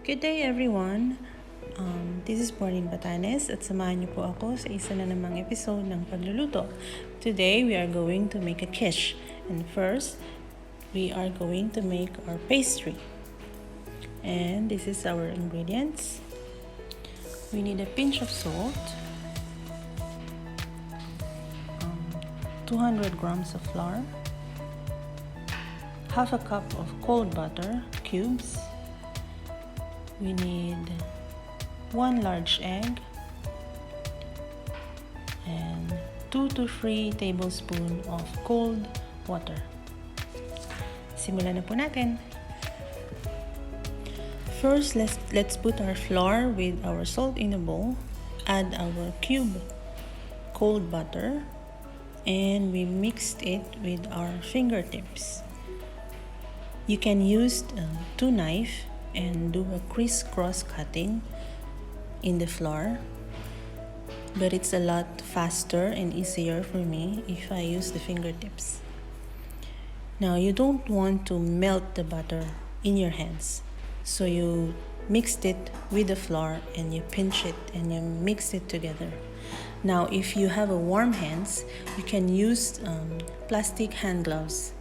Good day everyone! This is Pauline Batanes at samahan niyo po ako sa isa na namang episode ng pagluluto. Today we are going to make a quiche, and first we are going to make our pastry. And this is our ingredients. We need a pinch of salt, 200 grams of flour, half a cup of cold butter cubes. We need 1 large egg and 2 to 3 tablespoons of cold water. Simulan na po natin. First, let's put our flour with our salt in a bowl. Add our cube cold butter and we mixed it with our fingertips. You can use 2 knives and do a crisscross cutting in the flour, but it's a lot faster and easier for me if I use the fingertips. Now you don't want to melt the butter in your hands, so you mixed it with the flour and you pinch it and you mix it together. Now if you have a warm hands, you can use plastic hand gloves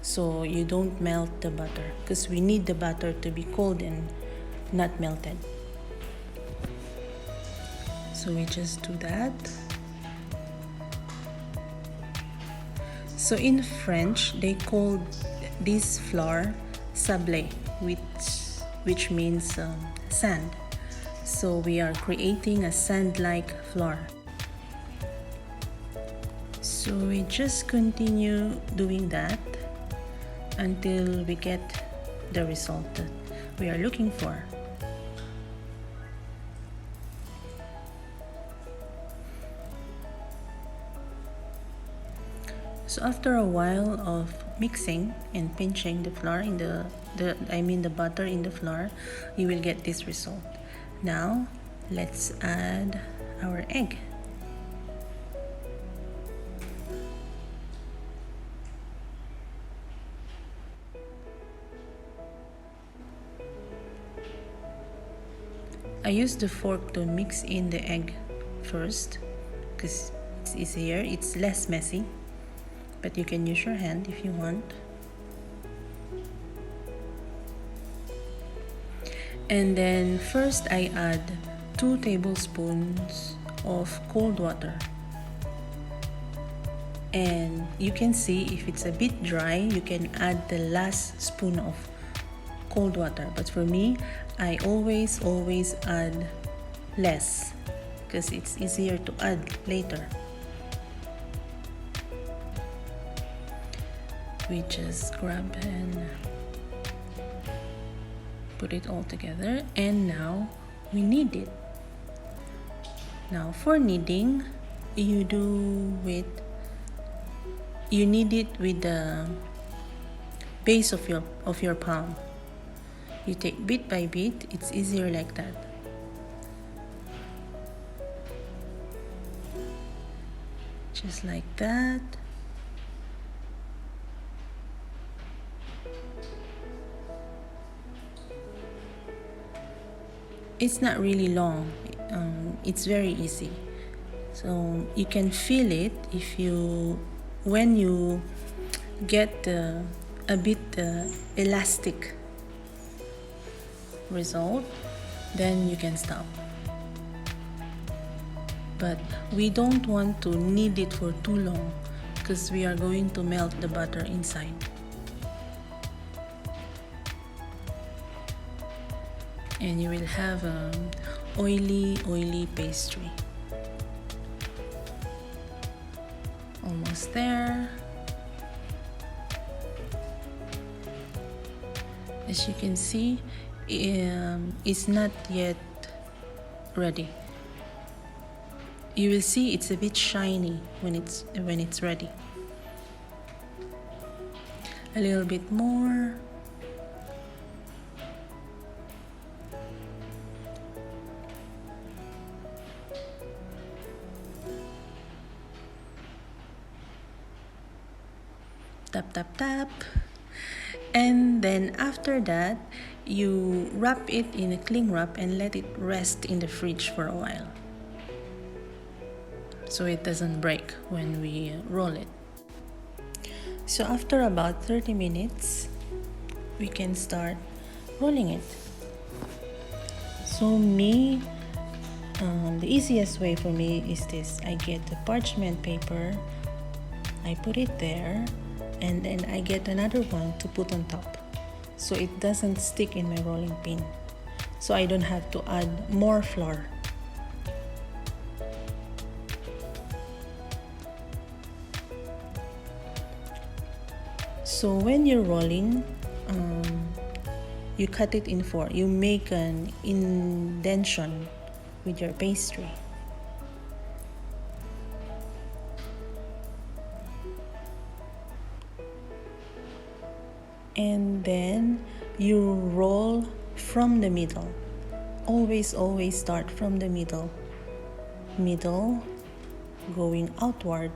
so you don't melt the butter, because we need the butter to be cold and not melted. So we just do that. So in French, they call this flour sablé, which means sand. So we are creating a sand-like flour. So we just continue doing that until we get the result that we are looking for. So after a while of mixing and pinching the flour in the butter in the flour, you will get this result. Now let's add our egg. I use the fork to mix in the egg first because it's easier, it's less messy, but you can use your hand if you want. And then first I add 2 tablespoons of cold water. And you can see if it's a bit dry, you can add the last spoon of cold water. But for me, I always add less because it's easier to add later. We just grab and put it all together, and now we knead it. Now for kneading, you knead it with the base of your palm. You take bit by bit, it's easier like that. Just like that. It's not really long, it's very easy. So you can feel it when you get a bit elastic result, then you can stop. But we don't want to knead it for too long because we are going to melt the butter inside. And you will have an oily pastry. Almost there. As you can see, it's not yet ready. You will see it's a bit shiny when it's ready. A little bit more. Tap tap tap. And then after that, you wrap it in a cling wrap and let it rest in the fridge for a while, so it doesn't break when we roll it. So after about 30 minutes, we can start rolling it. So the easiest way for me is this. I get the parchment paper, I put it there, and then I get another one to put on top, so it doesn't stick in my rolling pin, so I don't have to add more flour. So when you're rolling, you cut it in four. You make an indentation with your pastry. And then you roll from the middle. Always start from the middle, going outward.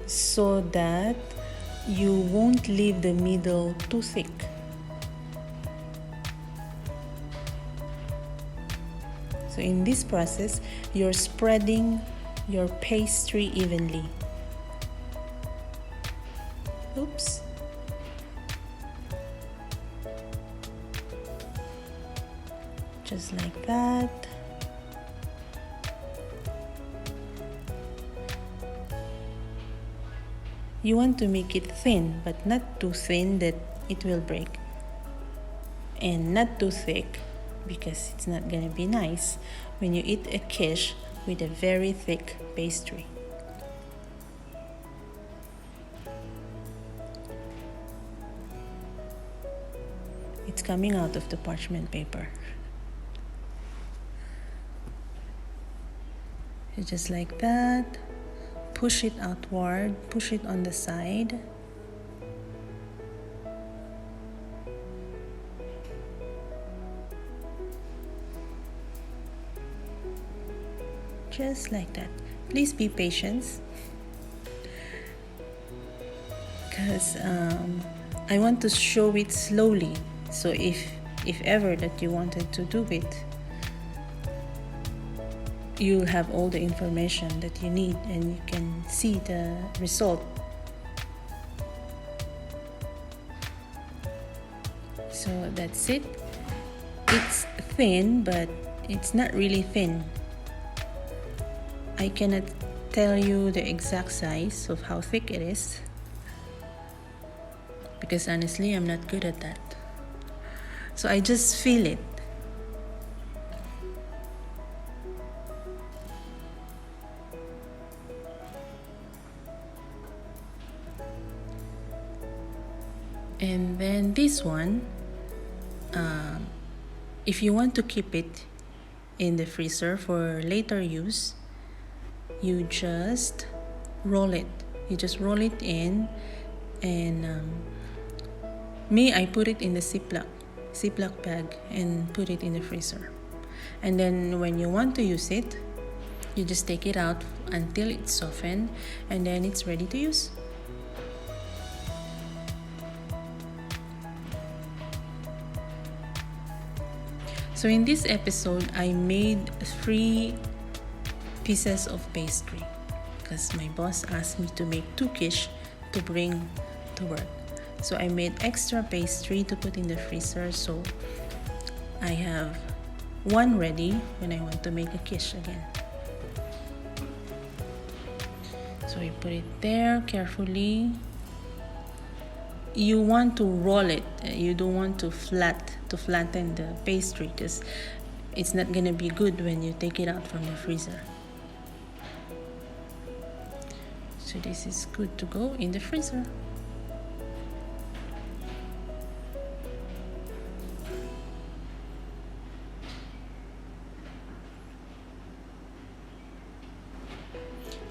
So that you won't leave the middle too thick. So in this process, you're spreading your pastry evenly. Oops. Just like that. You want to make it thin, but not too thin that it will break, and not too thick because it's not gonna be nice when you eat a quiche with a very thick pastry. It's coming out of the parchment paper. So just like that. Push it outward, push it on the side. Just like that. Please be patient, because I want to show it slowly. So if ever that you wanted to do it, you'll have all the information that you need and you can see the result. So that's it. It's thin, but it's not really thin. I cannot tell you the exact size of how thick it is, because honestly, I'm not good at that. So I just feel it. And then this one, if you want to keep it in the freezer for later use, you just roll it. You just roll it in, and I put it in the Ziploc bag and put it in the freezer. And then when you want to use it, you just take it out until it's softened, and then it's ready to use. So in this episode, I made 3 pieces of pastry because my boss asked me to make 2 quiche to bring to work. So I made extra pastry to put in the freezer, so I have 1 ready when I want to make a quiche again. So you put it there carefully. You want to roll it. You don't want to flatten the pastry, because it's not gonna be good when you take it out from the freezer. So this is good to go in the freezer.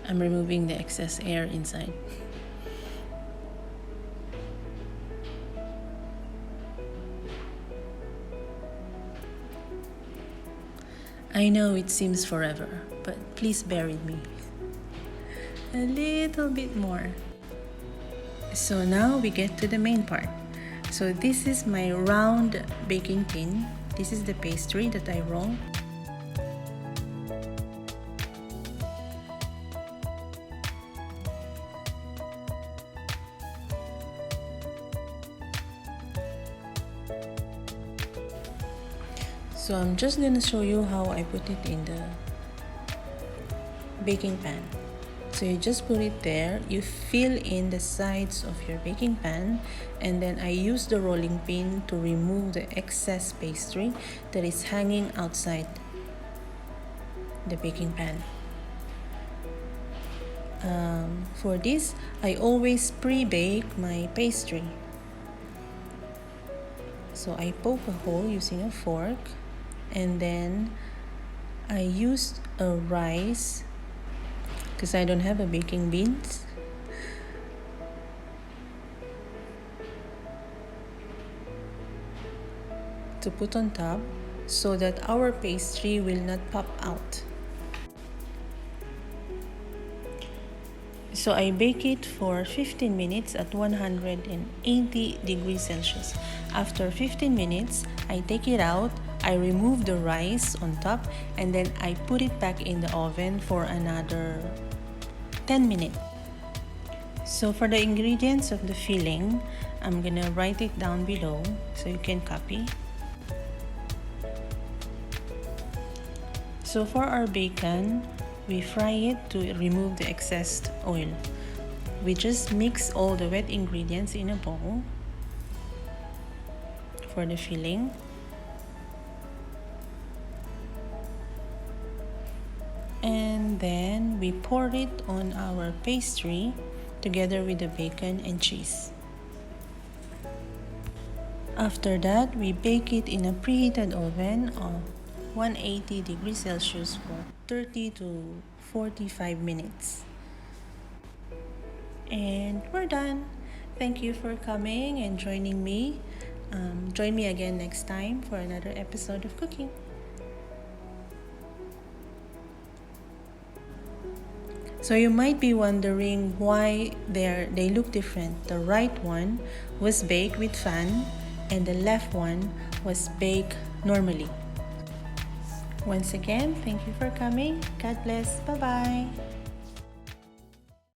I'm removing the excess air inside. I know it seems forever, but please bear with me. A little bit more. So now we get to the main part. So this is my round baking tin. This is the pastry that I roll. So I'm just gonna show you how I put it in the baking pan. So you just put it there, you fill in the sides of your baking pan, and then I use the rolling pin to remove the excess pastry that is hanging outside the baking pan. For this, I always pre-bake my pastry. So I poke a hole using a fork, and then I used a rice because I don't have a baking beans. To put on top so that our pastry will not pop out. So I bake it for 15 minutes at 180 degrees Celsius. After 15 minutes, I take it out, I remove the rice on top, and then I put it back in the oven for another 10 minutes. So for the ingredients of the filling, I'm gonna write it down below so you can copy. So for our bacon, we fry it to remove the excess oil. We just mix all the wet ingredients in a bowl for the filling. And then we pour it on our pastry together with the bacon and cheese. After that, we bake it in a preheated oven of 180 degrees Celsius for 30 to 45 minutes. And we're done. Thank you for coming and joining me. Join me again next time for another episode of cooking. So you might be wondering why they look different. The right one was baked with fan and the left one was baked normally. Once again, thank you for coming. God bless. Bye-bye.